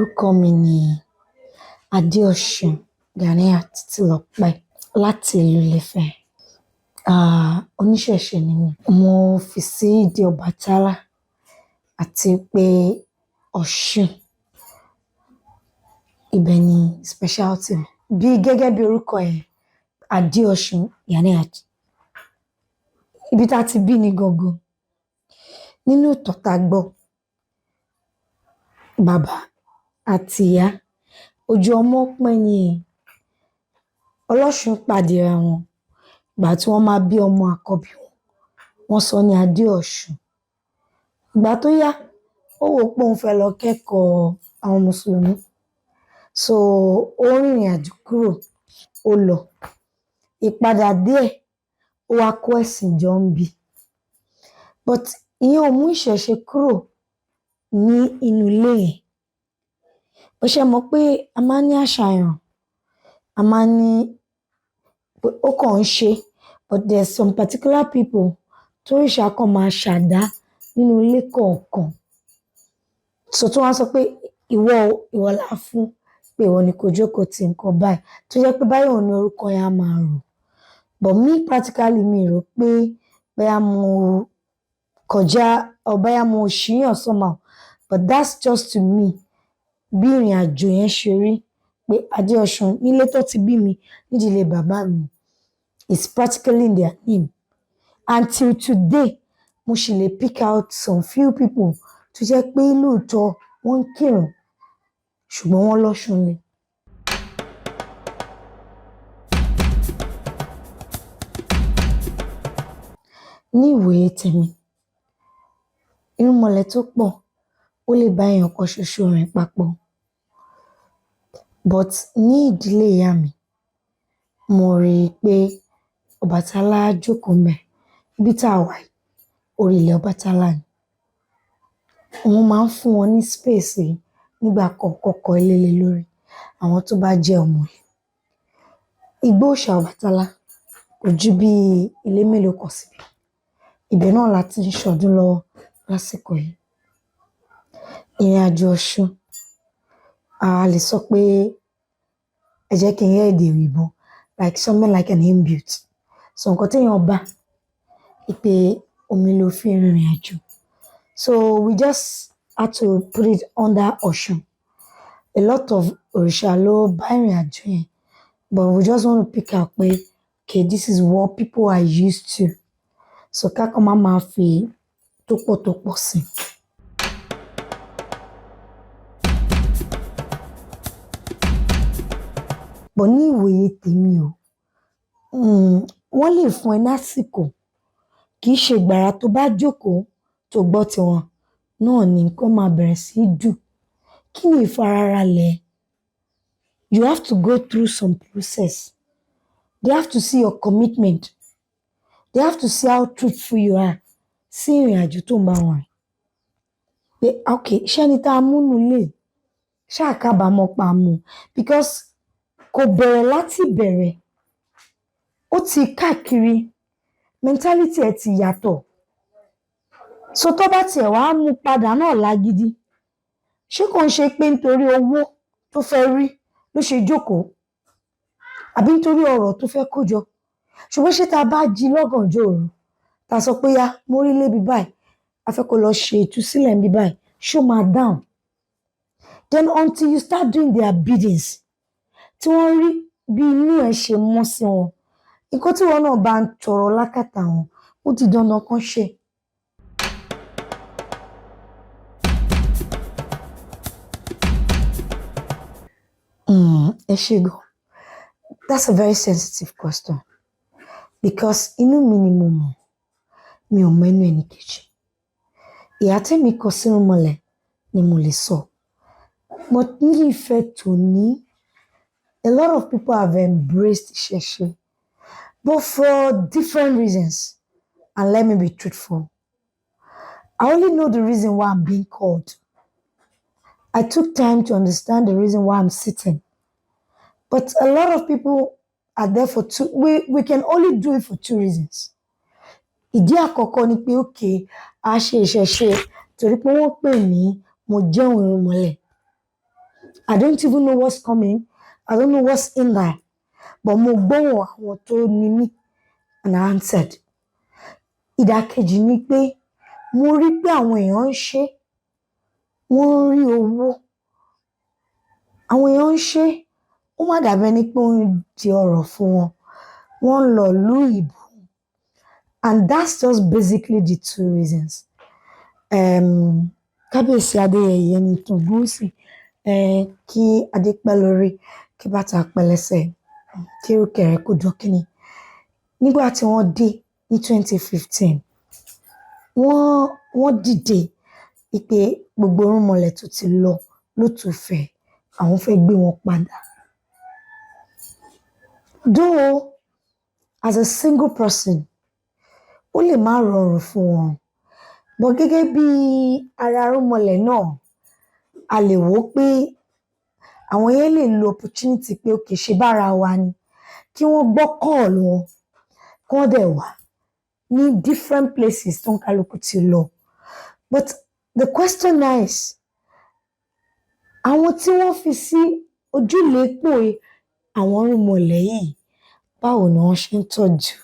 Orúkọ mi ni Adéọ̀ṣun Ganiat Títílọpẹ́ láti ìlú Ilé-Ifẹ̀. Oníṣẹ̀ṣe ni mí. Mo fi sí ìdí Ọbàtálá àti pé Ọ̀ṣun. Ibẹ̀ ni specialty mi. Gẹ́gẹ́ bí orúkọ yẹn, Adéọ̀ṣun Ganiat. Ibi tá ti bí ni gangan. Nínú ìtàn tá gbọ́, bàbá àti ìyá ojú ọmọ pọ́n ni Ọlọ́ṣun pàdé ara wọn. Ìgbà tí wọ́n máa bí ọmọ àkọ́bí wọn, wọ́n sọ ní Adéọ̀ṣun. Ìgbà tó yá, ó wò pé òun fẹ́ lọ kẹ́kọ̀ọ́ àwọn Mùsùlùmí. So ó rìnrìn àjò kúrò, ó lọ. Ìpadà díẹ̀, ó wá kó ẹ̀sìn jọ ń bí. But ìyẹn ò mú ìṣẹ̀ṣe kúrò ní inú ilé yẹn. Ó ṣe mọ̀ pé a máa ń ní àṣàyàn, a máa ń ní ó kàn ń ṣe, but there's some particular people tó òrìṣà kan máa ṣàdá nínú ilé kọ̀ọ̀kan. So tí wọ́n sọ pé ìwọ la fún pé ìwọ ni kò jókòó ti nǹkan báyìí, tó jẹ́ pé báyìí òun ni orúkọ yẹn á máa rò. But me practically mi rò pé bóyá mo kọjá or bóyá mo ṣìyàn somehow, but that's just to me. Bí ìrìn àjò yẹn ṣe rí pé Adéọ̀ṣun nílé tó ti bí mi, nídìílé bàbá mi, it's practically in their name. Until today, mo ṣì lè pick out some few people tó jẹ́ pé lóòótọ́ wọ́n ń kírun, ṣùgbọ́n wọ́n lọ́ṣun ni. Ní ìwòye tèmi, irúnmọlẹ̀ tó pọ̀ ó lè bá èèyàn kan ṣoṣo rìn papọ̀. But ní ìdílé ìyá mi, mo rí i pé Ọbàtálá jókòó ńbẹ̀. Ibi tá a wà yìí, orí ilẹ̀ Ọbàtálá ni. Wọ́n máa ń fún wọn ní space nígbà kọ̀ọ̀kan kọ́ ilé lé lórí, àwọn tó bá jẹ́ ọmọ ẹ̀. Igbó òòṣà Ọbàtálá kò ju bí ilé mélòó kan síbi. Ibẹ̀ náà la ti ń ṣọdún lọ́wọ́ lásìkò yìí. Ìrìn àjò Ọ̀ṣun, a lè sọ pé ẹ jẹ́ kí n hear èdè òyìnbó, like something like an inbuilt. So nǹkan téèyàn bá pé omi ló fi rìnrìn àjò. So we just had to put it under Ọ̀ṣun. A lot of òrìṣà ló bá ìrìn àjò yẹn, but we just want to pick out pé okay, this is what people are used to. So kákan máa fi tó pọ̀ sí. But ní ìwòye tèmi o, wọ́n lè fún ẹ lásìkò, kì í ṣe gbàrà tó bá jókòó tó gbọ́ tiwọn náà ni nǹkan máa bẹ̀rẹ̀ sí í dùn. Kí ni ìfararalẹ̀? You have to go through some process. They have to see your commitment. They have to see how truthful you are sí ìrìn àjò tó ń bá wọn rìn. Pé okay, ṣé ẹni tá a mú nù lè ṣáà kábàámọ̀ pa mú, because kò bẹ̀rẹ̀ láti bẹ̀rẹ̀, ó ti káàkiri, mentality ẹ̀ ti yàtọ̀. So tó bá tiẹ̀ wá mú padà náà lágídí, ṣé kò ń ṣe pé nítorí owó tó fẹ́ rí ló ṣe jókòó, àbí nítorí ọrọ̀ tó fẹ́ kó jọ? Ṣùgbọ́n ṣé tá a bá jí lọ́gànjọ́ òru, tá a sọ pé yá mo rí lébi báyìí, a fẹ́ kó lọ ṣe ìtúsílẹ̀ níbi báyìí, ṣó máa down? Then until you start doing their biddings, tí wọ́n rí bí inú ẹ̀ ṣe mọ́ sí wọn, nǹkan tí wọn náà bá ń tọrọ lákàtà wọn, ó ti dandan kan ṣe. Ẹ ṣé gan. That's a very sensitive question, because inú mi ni mo mọ̀, mi ò mọ inú ẹnì kejì. Ìhà tèmi kọ sí Irúnmọlẹ̀ ni mo lè sọ. But ní ìfẹ́ tòní, a lot of people have embraced ìṣẹ̀ṣe, but for different reasons. And let me be truthful. I only know the reason why I'm being called. I took time to understand the reason why I'm sitting. But a lot of people are there for two. We can only do it for two reasons. Ìdí àkọ́kọ́ ni pé okay, a ṣe ìṣẹ̀ṣe torí pé wọ́n pè mí, mo jẹ́ Irunmole. I don't even know what's coming. I don't know what's in there. But mo gbóhùn àwọn tó ní mí and I answered. Ìdàkejì ni pé mo rí pé àwọn èèyàn ń ṣe, wọ́n ń rí owó. Àwọn èèyàn ń ṣe, ó má dàbí ẹni pé ó ń di ọrọ̀ fún wọn. Wọ́n ń lọ ìlú ìbò. And that's just basically the two reasons. Kábíyèsí Adéyẹyè ni Tògúnsì, kí adé pẹ́ lórí, kí bàtà pẹ́ lẹ́sẹ̀, kí ìrùkẹ̀rẹ̀ kò dọ́kíní. Nígbà tí wọ́n dé ní 2015, wọ́n dìde wípé gbogbo irúnmọlẹ̀ tó ti lọ ló tún fẹ́, àwọn fẹ́ gbé wọn padà. Though as a single person, ó lè má rọrùn fún wọn. But gẹ́gẹ́ bí ara irúnmọlẹ̀ náà, a lè wò pé àwọn yẹn lè lo opportunity pé òkè ṣe bára wa ni, kí wọ́n gbọ́ call wọn, kí wọ́n dẹ̀ wá ní different places tó ń kálukú ti lọ. But the question now is, àwọn tí wọ́n fi sí ojúlépò àwọn irúnmọlẹ̀ yìí, báwo ni wọ́n ṣe ń tọ́jú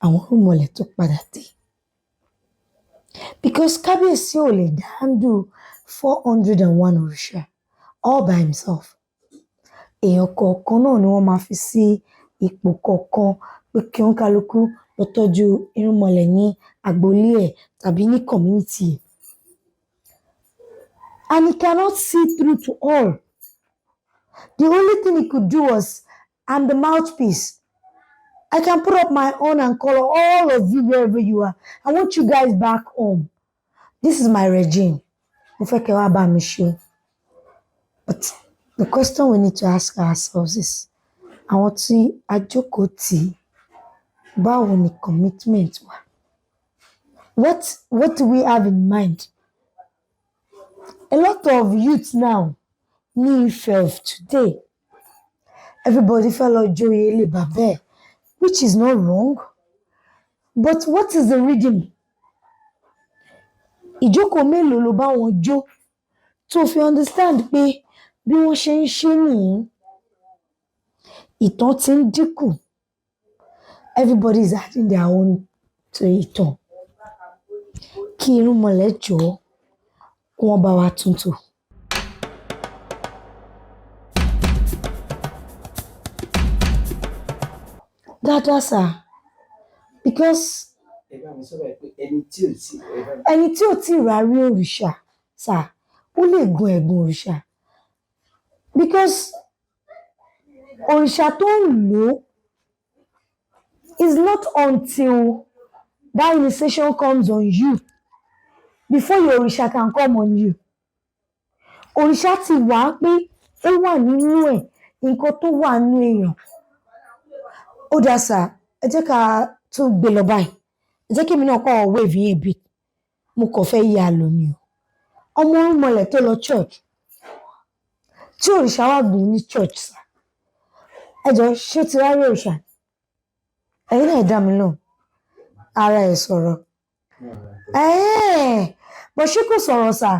àwọn irúnmọlẹ̀ tó padà dé? Because kábíyèsí ò lè handle 401 òrìṣà all by himself. Èèyàn kọ̀ọ̀kan náà ni wọ́n máa fi sí ipò kọ̀ọ̀kan pé kí wọ́n kálukú lọ tọ́jú irúnmọlẹ̀ ní agboolé ẹ̀ tàbí ní community ẹ̀. And he cannot see through to all. The only thing he could do was, I'm the mouthpiece. I can put up my own and call all of you wherever you are. I want you guys back home. This is my regime. Mo fẹ́ kẹ́ wá bá mi ṣe. But the question we need to ask ourselves is, àwọn tí a jókòó tì, báwo ni commitment wa? What do we have in mind? A lot of youth now ní Ifẹ̀ of today, everybody fẹ́ lọ joyè ilé bàbá ẹ̀, which is not wrong. But what is the rhythm? Ìjókòó mélòó ló bá wọn jó tó fi understand pé bí wọ́n ṣe ń ṣe nìyí, ìtàn ti ń dínkù. Everybody is adding their own to ìtàn. Kí irúnmọlẹ̀ jọ̀ọ́, kí wọ́n bá wa tún tò. Dáadáa sà, because ẹni tí ò tí ì rárí òrìṣà sà, ó lè gun ẹ̀gún òrìṣà. Because òrìṣà tó ń lò is not until that initiation comes on you before your òrìṣà can come on you. Òrìṣà ti wà pé ó wà nínú ẹ̀, nǹkan tó wà nínú èèyàn. Ó dá sà, ẹ jẹ́ ká tún gbé lọ báyìí. Ẹ jẹ́ kí èmi náà kọ́ wave yín a bit. Mo kàn fẹ́ yí a lò ní o. Ọmọ irúnmọlẹ̀ tó lọ church, tí òrìṣà wà gùn ní church sà, ẹ jọ ṣé ti rárí òrìṣà? Ẹ̀yin náà dá mi lóhùn, ara ẹ̀ sọ̀rọ̀. Bọ̀ ṣé kò sọ̀rọ̀ sà?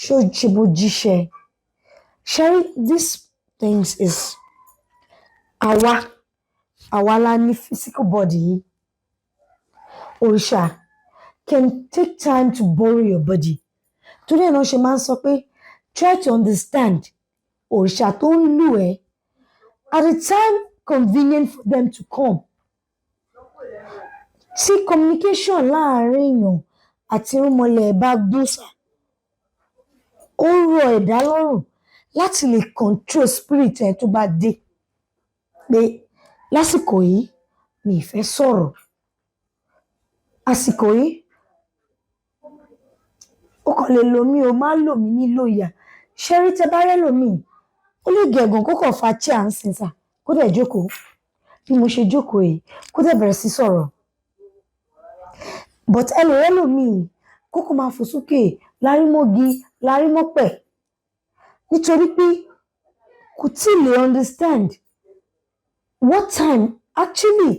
Ṣé ó ṣe bó jíṣẹ́? Sherry, these things is àwa la ní physical body. Òrìṣà can take time to borrow your body. Torí ẹ̀ náà ṣe máa ń sọ pé try to understand òrìṣà tó ń lù ẹ́ at the time convenient for them to come. Tí communication láàárín èèyàn àti irúnmọlẹ̀ bá gbósà, ó rọ ẹ̀dá lọ́rùn láti lè control spirit ẹ̀ tó bá dé. Pé lásìkò yìí mi ì fẹ́ sọ̀rọ̀. Àsìkò yìí ó kàn lè lò mí o, má lò mí nílò ìyà. Ṣẹ́rí tẹ bá rẹ́ lòmíì, ó lè gẹ̀gùn kó kàn fa chair ń sìn sà, kó dẹ̀ jókòó. Bí mo ṣe jókòó yìí, kó dẹ̀ bẹ̀rẹ̀ sí sọ̀rọ̀. But ẹ lè rẹ́ lòmíì, kó kàn máa fò sókè, lárímọ́gi, lárímọ́pẹ̀. Nítorí pé kò tí lè understand what time actually,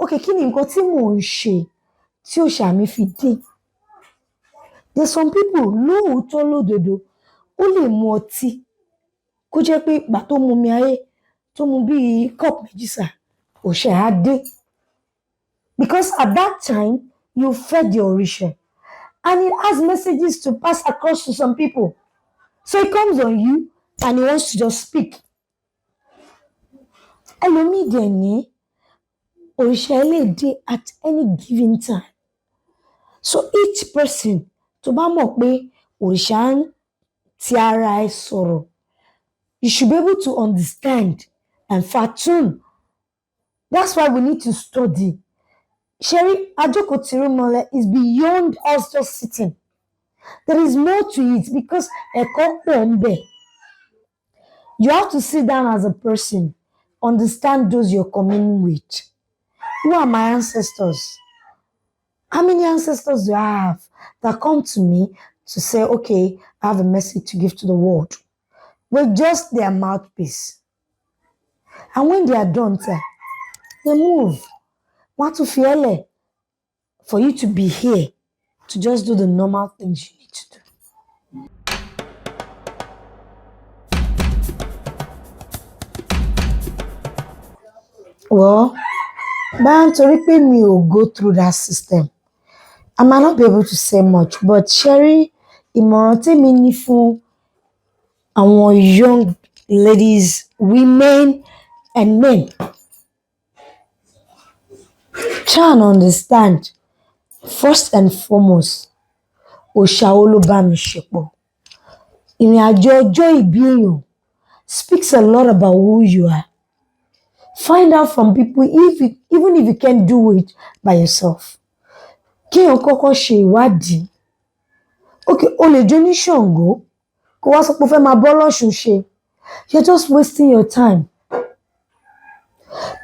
okay, kí ni nǹkan tí mò ń ṣe tí òòṣà mi fi dé? There's some people lóòótọ́ lódodo, ó lè mu ọtí kó jẹ́ pé ìgbà tó mu mi ayé tó mu bíi cup méjì sà òṣè á dé because at that time you fed the Orisha and it has messages to pass across to some people so it comes on you and he wants to just speak. Ẹlòmíì dẹ̀ ní Orisha lè dé at any given time so each person tó bá mọ̀ pé Orisha ń ti ara ẹ sọ̀rọ̀ you should be able to understand and fathom. That's why we need to study. Sherry, Ajoko Irunmole is beyond us just sitting. There is more to it because you have to sit down as a person, understand those you're communing with. Who are my ancestors? How many ancestors do I have that come to me to say, okay, I have a message to give to the world? With just their mouthpiece. And when they are done, they move. Want to feel it for you to be here to just do the normal things you need to do. Well, but nítorí pé mi ò go through that system, I might not be able to say much, but Sherry, ìmọ̀ràn tèmi ní fún àwọn young ladies, women and men, try and understand first and foremost òòṣà wo ló bá mi ṣepọ̀. Ìrìn àjò ọjọ́ ìbí èèyàn speaks a lot about who you are. Find out from people even if you can't do it by yourself. Kéèyàn kọ́kọ́ ṣe ìwádìí. Okay, o lè jó ní Ṣàngó kó wá sọ pé o fẹ́ máa bọ́ lọ́ṣun ṣe. You're just wasting your time.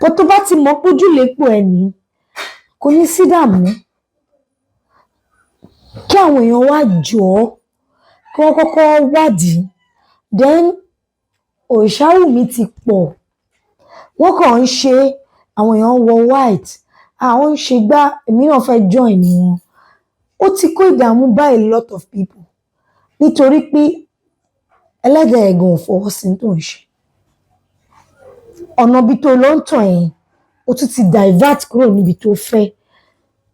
But tó bá ti mọ̀ pé ojúlépò ẹ̀ ní kò ní sí dààmú. Kí àwọn èèyàn wá jọ̀ọ́ kí wọ́n kọ́kọ́ wádìí. Then òrìṣàwùmí ti pọ̀. Wọ́n kàn ń ṣe àwọn èèyàn wọ white. Àwọn ń ṣe gbá èmi náà fẹ́ join wọn. Ó ti kó ìdààmú bá a lot of people. Nítorí pé ẹlẹ́dàá ẹ̀gàn ò fọwọ́ sí tó ń ṣe. Ọ̀nà ibi tó lọ ń tàn yẹn, ó tún ti divert kúrò níbi tó fẹ́.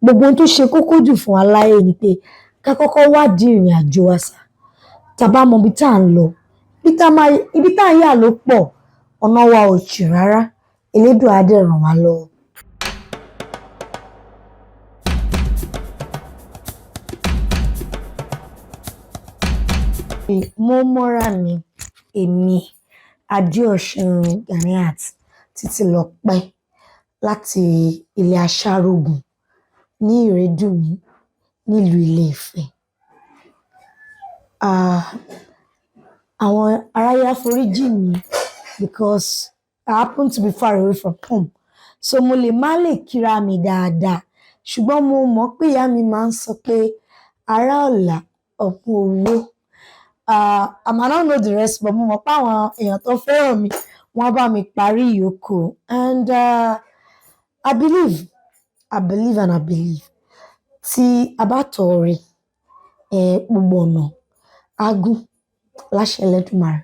Gbogbo ohun tó ṣe kókó jù fún aláyé ni pé ká kọ́kọ́ wádìí ìrìn àjò wa sà. Tá bá mọ ibi tá à ń lọ, ibi tá à ń yà ló pọ̀, ọ̀nà wa ò jì rárá, Elédùà á dẹ̀ ràn wá lọ́wọ́. Mo mọ́ra mi, èmi, Adéọ̀ṣun Ganiat Títílọpẹ́ láti ilé Aṣárógun ní Ìrèdùnmí nílùú Ilé-Ifẹ̀. Àwọn aráyé àforíjì mi because I happen to be far away from home. So mo lè má lè kíra mi dáadáa. Ṣùgbọ́n mo mọ̀ pé ìyá mi máa ń sọ pé ará ọ̀la ọ̀pọ̀ owó. I might not know the rest, but mo mọ̀ pé àwọn èèyàn tó fẹ́ràn mi wọ́n bá mi parí ìyókù. And I believe tí a bá tọ̀ ọ́ rí gbogbo ọ̀nà á gún láṣẹ Ẹlẹ́dùmarè.